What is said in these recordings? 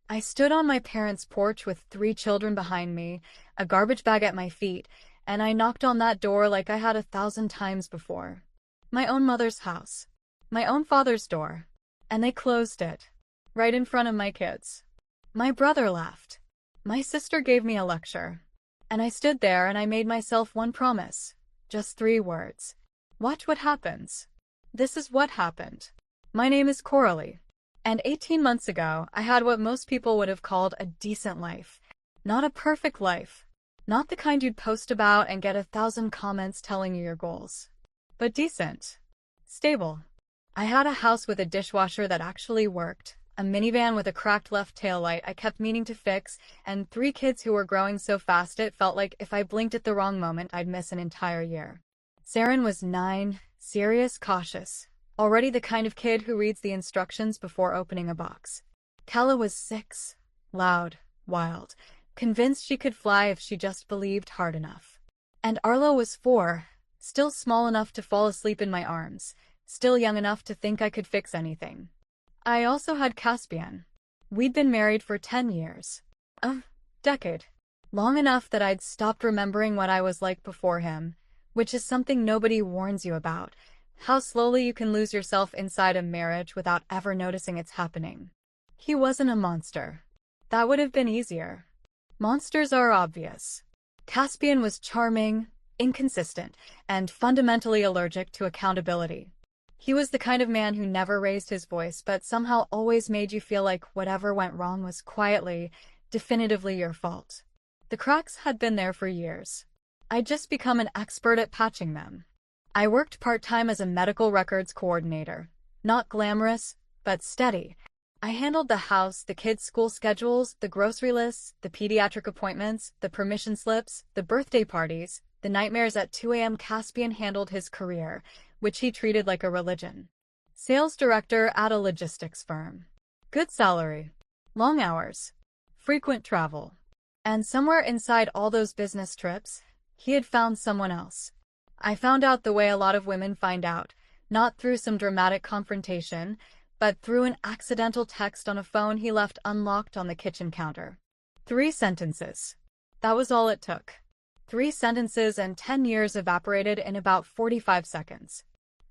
I stood on my parents' porch with 3 children behind me, a garbage bag at my feet, and I knocked on that door like I had 1,000 times before. My own mother's house. My own father's door. And they closed it. Right in front of my kids. My brother laughed. My sister gave me a lecture. And I stood there and I made myself one promise. Just 3 words. Watch what happens. This is what happened. My name is Coralie. And 18 months ago, I had what most people would have called a decent life. Not a perfect life. Not the kind you'd post about and get 1,000 comments telling you your goals. But decent. Stable. I had a house with a dishwasher that actually worked, a minivan with a cracked left taillight I kept meaning to fix, and 3 kids who were growing so fast it felt like if I blinked at the wrong moment I'd miss an entire year. Saren was 9, serious, cautious. Already the kind of kid who reads the instructions before opening a box. Kala was 6, loud, wild, convinced she could fly if she just believed hard enough. And Arlo was 4, still small enough to fall asleep in my arms, still young enough to think I could fix anything. I also had Caspian. We'd been married for 10 years. A decade. Long enough that I'd stopped remembering what I was like before him, which is something nobody warns you about. How slowly you can lose yourself inside a marriage without ever noticing it's happening. He wasn't a monster. That would have been easier. Monsters are obvious. Caspian was charming, inconsistent, and fundamentally allergic to accountability. He was the kind of man who never raised his voice but somehow always made you feel like whatever went wrong was quietly, definitively your fault. The cracks had been there for years. I'd just become an expert at patching them. I worked part-time as a medical records coordinator. Not glamorous, but steady. I handled the house, the kids' school schedules, the grocery lists, the pediatric appointments, the permission slips, the birthday parties, the nightmares at 2 a.m. Caspian handled his career, which he treated like a religion. Sales director at a logistics firm. Good salary. Long hours. Frequent travel. And somewhere inside all those business trips, he had found someone else. I found out the way a lot of women find out, not through some dramatic confrontation, but through an accidental text on a phone he left unlocked on the kitchen counter. 3 sentences. That was all it took. 3 sentences and 10 years evaporated in about 45 seconds.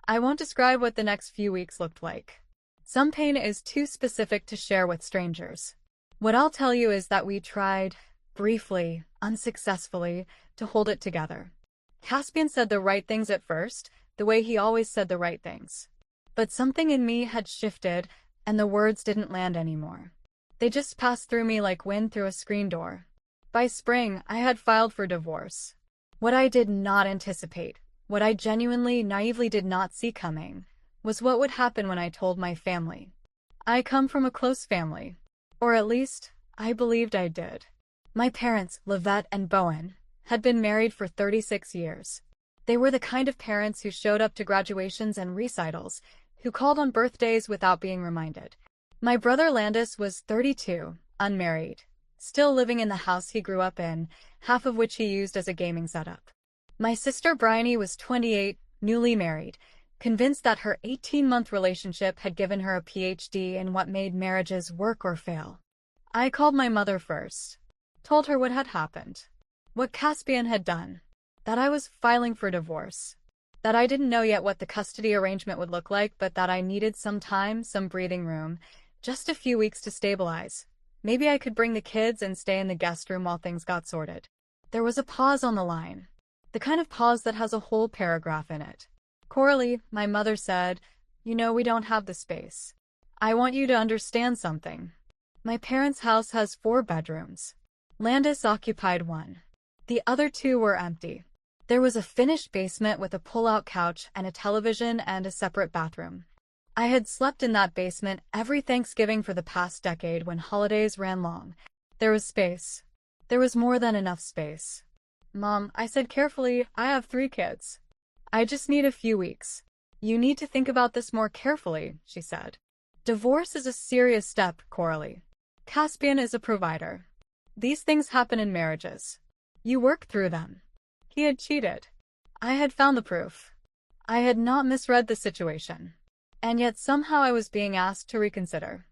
I won't describe what the next few weeks looked like. Some pain is too specific to share with strangers. What I'll tell you is that we tried, briefly, unsuccessfully, to hold it together. Caspian said the right things at first, the way he always said the right things. But something in me had shifted, and the words didn't land anymore. They just passed through me like wind through a screen door. By spring, I had filed for divorce. What I did not anticipate, what I genuinely, naively did not see coming, was what would happen when I told my family. I come from a close family. Or at least, I believed I did. My parents, Livette and Bowen, had been married for 36 years. They were the kind of parents who showed up to graduations and recitals, who called on birthdays without being reminded. My brother Landis was 32, unmarried, still living in the house he grew up in, half of which he used as a gaming setup. My sister Bryony was 28, newly married, convinced that her 18-month relationship had given her a PhD in what made marriages work or fail. I called my mother first, told her what had happened. What Caspian had done. That I was filing for divorce. That I didn't know yet what the custody arrangement would look like, but that I needed some time, some breathing room, just a few weeks to stabilize. Maybe I could bring the kids and stay in the guest room while things got sorted. There was a pause on the line. The kind of pause that has a whole paragraph in it. Coralie, my mother said, "You know we don't have the space. I want you to understand something. My parents' house has 4 bedrooms. Landis occupied 1. The other 2 were empty. There was a finished basement with a pull-out couch and a television and a separate bathroom. I had slept in that basement every Thanksgiving for the past decade when holidays ran long. There was space. There was more than enough space. Mom, I said carefully, I have 3 kids. I just need a few weeks. You need to think about this more carefully, she said. Divorce is a serious step, Coralie. Caspian is a provider. These things happen in marriages. You work through them. He had cheated. I had found the proof. I had not misread the situation. And yet somehow I was being asked to reconsider.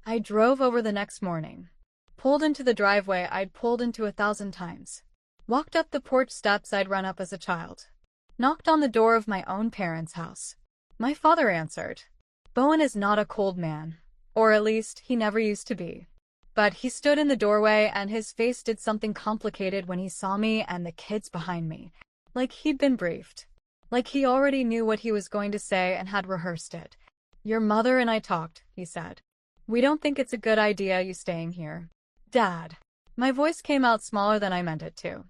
I drove over the next morning. Pulled into the driveway I'd pulled into 1,000 times. Walked up the porch steps I'd run up as a child. Knocked on the door of my own parents' house. My father answered. Bowen is not a cold man. Or at least, he never used to be. But he stood in the doorway and his face did something complicated when he saw me and the kids behind me. Like he'd been briefed. Like he already knew what he was going to say and had rehearsed it. Your mother and I talked, he said. We don't think it's a good idea you staying here. Dad. My voice came out smaller than I meant it to.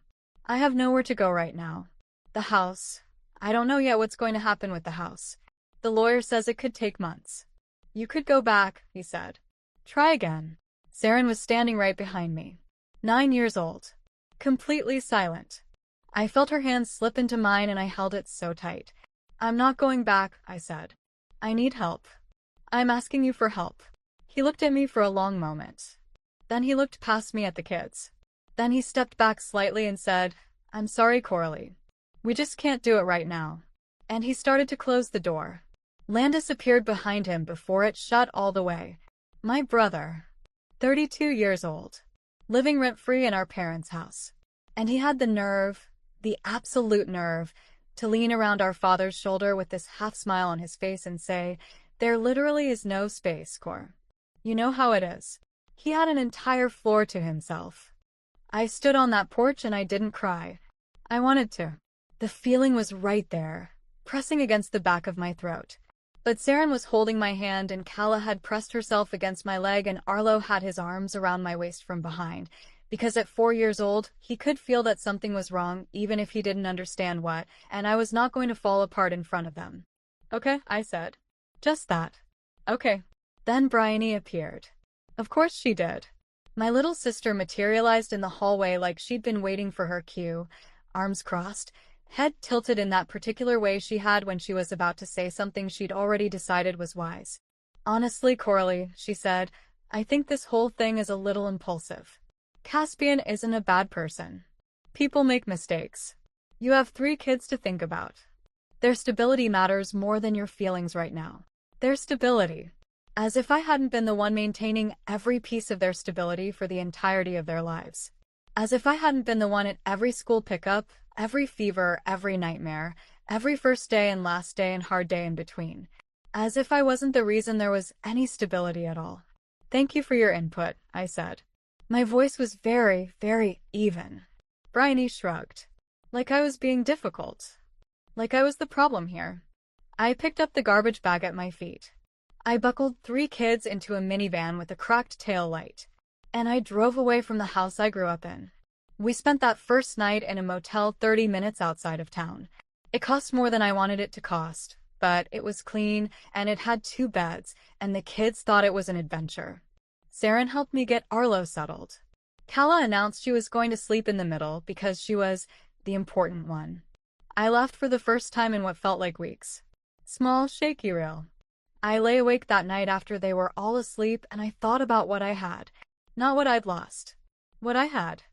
I have nowhere to go right now. The house. I don't know yet what's going to happen with the house. The lawyer says it could take months. You could go back, he said. Try again. Saren was standing right behind me. 9 years old. Completely silent. I felt her hand slip into mine and I held it so tight. I'm not going back, I said. I need help. I'm asking you for help. He looked at me for a long moment. Then he looked past me at the kids. Then he stepped back slightly and said, I'm sorry, Coralie. We just can't do it right now. And he started to close the door. Landis appeared behind him before it shut all the way. My brother. 32 years old. Living rent-free in our parents' house. And he had the nerve, the absolute nerve, to lean around our father's shoulder with this half-smile on his face and say, there literally is no space, Cor. You know how it is. He had an entire floor to himself. I stood on that porch and I didn't cry. I wanted to. The feeling was right there, pressing against the back of my throat. But Saren was holding my hand and Calla had pressed herself against my leg and Arlo had his arms around my waist from behind. Because at 4 years old, he could feel that something was wrong, even if he didn't understand what, and I was not going to fall apart in front of them. Okay, I said. Just that. Okay. Then Bryony appeared. Of course she did. My little sister materialized in the hallway like she'd been waiting for her cue, arms crossed, head tilted in that particular way she had when she was about to say something she'd already decided was wise. Honestly, Coralie, she said, I think this whole thing is a little impulsive. Caspian isn't a bad person. People make mistakes. You have 3 kids to think about. Their stability matters more than your feelings right now. Their stability. As if I hadn't been the one maintaining every piece of their stability for the entirety of their lives. As if I hadn't been the one at every school pickup, every fever, every nightmare, every first day and last day and hard day in between. As if I wasn't the reason there was any stability at all. Thank you for your input, I said. My voice was very, very even. Bryony shrugged. Like I was being difficult. Like I was the problem here. I picked up the garbage bag at my feet. I buckled 3 kids into a minivan with a cracked tail light. And I drove away from the house I grew up in. We spent that first night in a motel 30 minutes outside of town. It cost more than I wanted it to cost, but it was clean and it had 2 beds, and the kids thought it was an adventure. Saren helped me get Arlo settled. Calla announced she was going to sleep in the middle because she was the important one. I left for the first time in what felt like weeks. Small, shaky reel. I lay awake that night after they were all asleep and I thought about what I had. Not what I'd lost. What I had.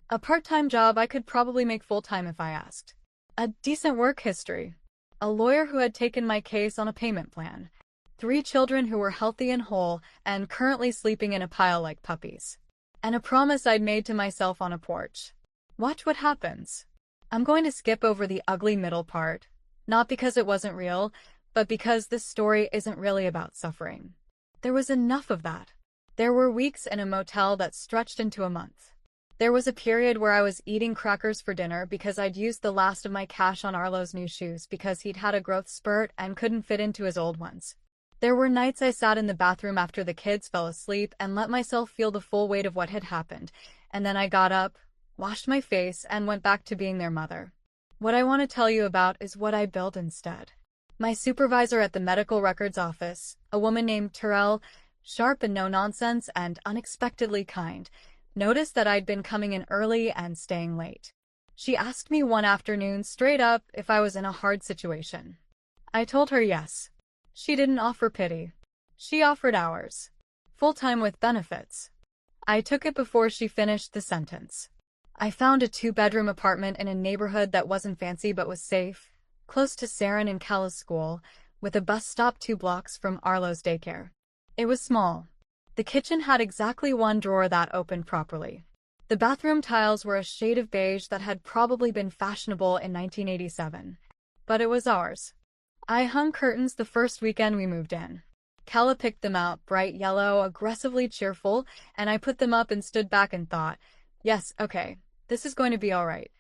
A part-time job I could probably make full-time if I asked. A decent work history. A lawyer who had taken my case on a payment plan. 3 children who were healthy and whole and currently sleeping in a pile like puppies. And a promise I'd made to myself on a porch. Watch what happens. I'm going to skip over the ugly middle part. Not because it wasn't real, but because this story isn't really about suffering. There was enough of that. There were weeks in a motel that stretched into a month. There was a period where I was eating crackers for dinner because I'd used the last of my cash on Arlo's new shoes because he'd had a growth spurt and couldn't fit into his old ones. There were nights I sat in the bathroom after the kids fell asleep and let myself feel the full weight of what had happened, and then I got up, washed my face, and went back to being their mother. What I want to tell you about is what I built instead. My supervisor at the medical records office, a woman named Terrell, sharp and no-nonsense and unexpectedly kind, noticed that I'd been coming in early and staying late. She asked me one afternoon straight up if I was in a hard situation. I told her yes. She didn't offer pity. She offered hours. Full-time with benefits. I took it before she finished the sentence. I found a 2-bedroom apartment in a neighborhood that wasn't fancy but was safe, close to Saren and Calla's school, with a bus stop 2 blocks from Arlo's daycare. It was small. The kitchen had exactly one drawer that opened properly. The bathroom tiles were a shade of beige that had probably been fashionable in 1987. But it was ours. I hung curtains the first weekend we moved in. Kala picked them out, bright yellow, aggressively cheerful, and I put them up and stood back and thought, yes, okay, this is going to be all right.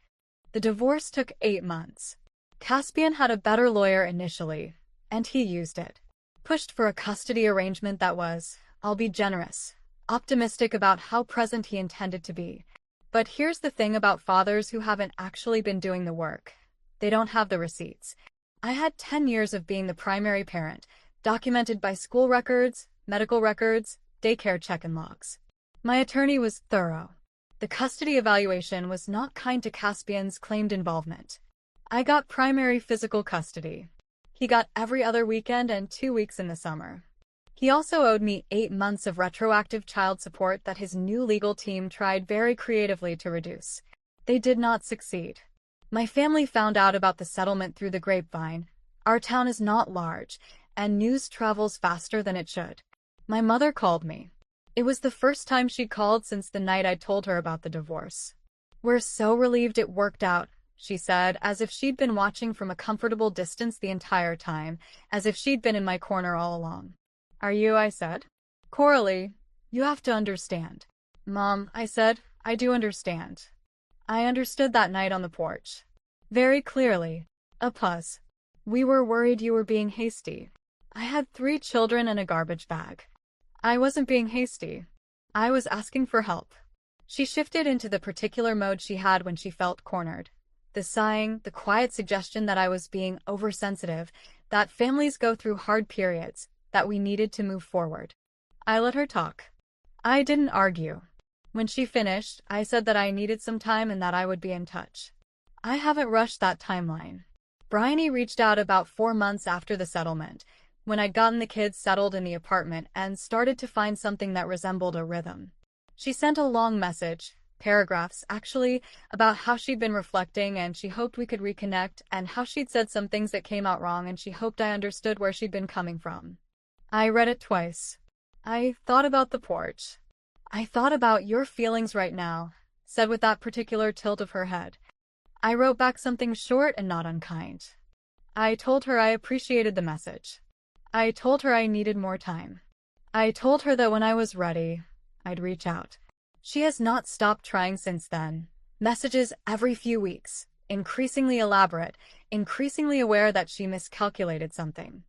The divorce took 8 months. Caspian had a better lawyer initially, and he used it. Pushed for a custody arrangement that was, I'll be generous, optimistic about how present he intended to be. But here's the thing about fathers who haven't actually been doing the work. They don't have the receipts. I had 10 years of being the primary parent, documented by school records, medical records, daycare check-in logs. My attorney was thorough. The custody evaluation was not kind to Caspian's claimed involvement. I got primary physical custody. He got every other weekend and 2 weeks in the summer. He also owed me 8 months of retroactive child support that his new legal team tried very creatively to reduce. They did not succeed. My family found out about the settlement through the grapevine. Our town is not large, and news travels faster than it should. My mother called me. It was the first time she'd called since the night I told her about the divorce. "We're so relieved it worked out," she said, as if she'd been watching from a comfortable distance the entire time, as if she'd been in my corner all along. "Are you?" I said. "Coralie, you have to understand." "Mom," I said, "I do understand." I understood that night on the porch. Very clearly. A pause. "We were worried you were being hasty." I had 3 children and a garbage bag. I wasn't being hasty. I was asking for help. She shifted into the particular mode she had when she felt cornered. The sighing, the quiet suggestion that I was being oversensitive, that families go through hard periods, that we needed to move forward. I let her talk. I didn't argue. When she finished, I said that I needed some time and that I would be in touch. I haven't rushed that timeline. Bryony reached out about 4 months after the settlement, when I'd gotten the kids settled in the apartment and started to find something that resembled a rhythm. She sent a long message, paragraphs actually, about how she'd been reflecting and she hoped we could reconnect, and how she'd said some things that came out wrong and she hoped I understood where she'd been coming from. I read it twice. I thought about the porch. "I thought about your feelings right now," said with that particular tilt of her head. I wrote back something short and not unkind. I told her I appreciated the message. I told her I needed more time. I told her that when I was ready, I'd reach out. She has not stopped trying since then. Messages every few weeks, increasingly elaborate, increasingly aware that she miscalculated something.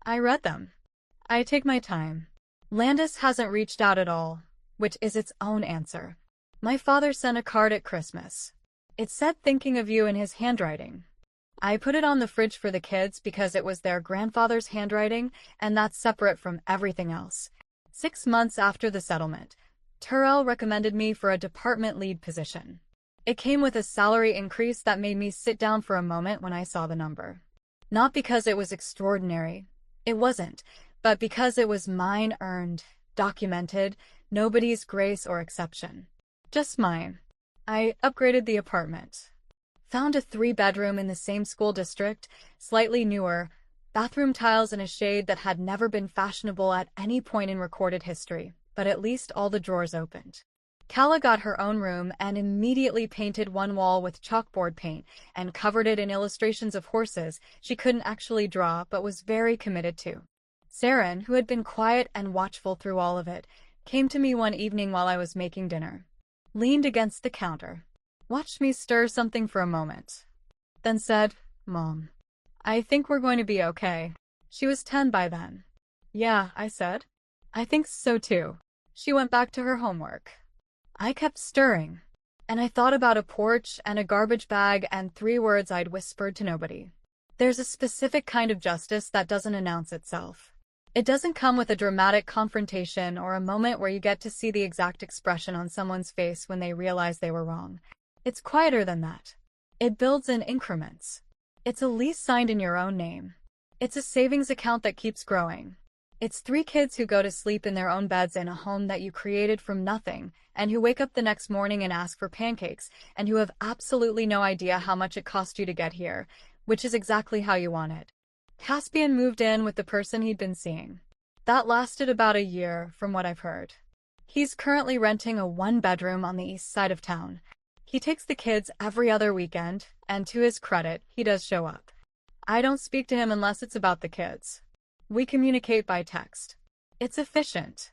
I read them. I take my time. Landis hasn't reached out at all, which is its own answer. My father sent a card at Christmas. It said "thinking of you" in his handwriting. I put it on the fridge for the kids because it was their grandfather's handwriting, and that's separate from everything else. 6 months after the settlement, Terrell recommended me for a department lead position. It came with a salary increase that made me sit down for a moment when I saw the number. Not because it was extraordinary. It wasn't. But because it was mine, earned, documented, nobody's grace or exception. Just mine. I upgraded the apartment. Found a 3-bedroom in the same school district, slightly newer, bathroom tiles in a shade that had never been fashionable at any point in recorded history, but at least all the drawers opened. Kala got her own room and immediately painted one wall with chalkboard paint and covered it in illustrations of horses she couldn't actually draw but was very committed to. Saren, who had been quiet and watchful through all of it, came to me one evening while I was making dinner. Leaned against the counter. Watched me stir something for a moment. Then said, "Mom, I think we're going to be okay." She was 10 by then. "Yeah," I said. "I think so too." She went back to her homework. I kept stirring. And I thought about a porch and a garbage bag and 3 words I'd whispered to nobody. There's a specific kind of justice that doesn't announce itself. It doesn't come with a dramatic confrontation or a moment where you get to see the exact expression on someone's face when they realize they were wrong. It's quieter than that. It builds in increments. It's a lease signed in your own name. It's a savings account that keeps growing. It's 3 kids who go to sleep in their own beds in a home that you created from nothing, and who wake up the next morning and ask for pancakes, and who have absolutely no idea how much it cost you to get here, which is exactly how you want it. Caspian moved in with the person he'd been seeing. That lasted about a year, from what I've heard. He's currently renting a one-bedroom on the east side of town. He takes the kids every other weekend, and to his credit, he does show up. I don't speak to him unless it's about the kids. We communicate by text. It's efficient.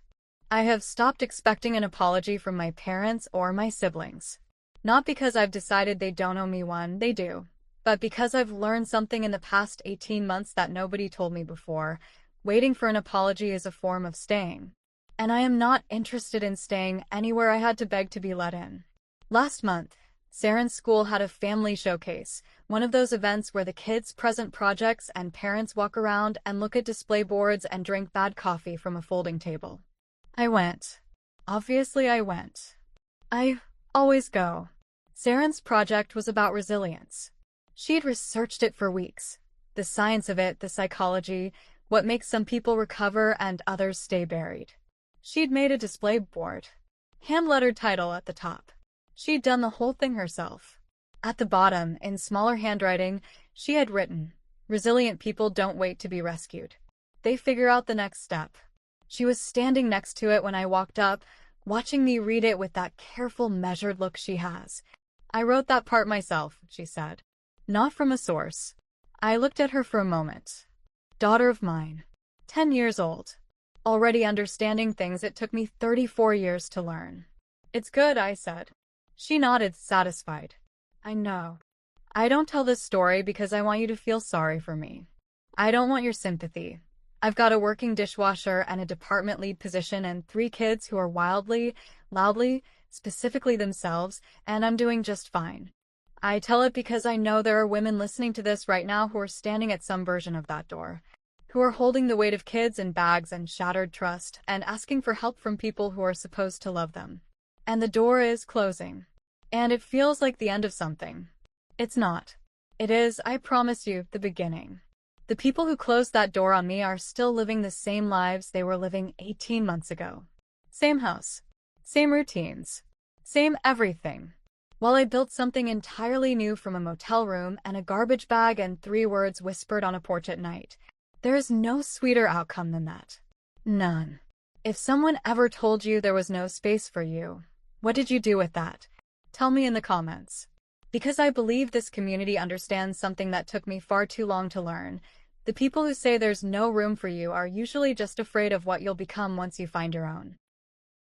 I have stopped expecting an apology from my parents or my siblings. Not because I've decided they don't owe me one, they do, but because I've learned something in the past 18 months that nobody told me before. Waiting for an apology is a form of staying. And I am not interested in staying anywhere I had to beg to be let in. Last month, Saren's school had a family showcase, one of those events where the kids present projects and parents walk around and look at display boards and drink bad coffee from a folding table. I went. Obviously I went. I always go. Saren's project was about resilience. She'd researched it for weeks. The science of it, the psychology, what makes some people recover and others stay buried. She'd made a display board. Hand-lettered title at the top. She'd done the whole thing herself. At the bottom, in smaller handwriting, she had written, "Resilient people don't wait to be rescued. They figure out the next step." She was standing next to it when I walked up, watching me read it with that careful, measured look she has. "I wrote that part myself," she said. "Not from a source." I looked at her for a moment. Daughter of mine. 10 years old. Already understanding things it took me 34 years to learn. "It's good," I said. She nodded, satisfied. "I know. I don't tell this story because I want you to feel sorry for me. I don't want your sympathy. I've got a working dishwasher and a department lead position and 3 kids who are wildly, loudly, specifically themselves, and I'm doing just fine. I tell it because I know there are women listening to this right now who are standing at some version of that door, who are holding the weight of kids and bags and shattered trust and asking for help from people who are supposed to love them. And the door is closing. And it feels like the end of something. It's not. It is, I promise you, the beginning. The people who closed that door on me are still living the same lives they were living 18 months ago. Same house. Same routines. Same everything. While I built something entirely new from a motel room and a garbage bag and 3 words whispered on a porch at night, there is no sweeter outcome than that. None. If someone ever told you there was no space for you, what did you do with that? Tell me in the comments. Because I believe this community understands something that took me far too long to learn. The people who say there's no room for you are usually just afraid of what you'll become once you find your own.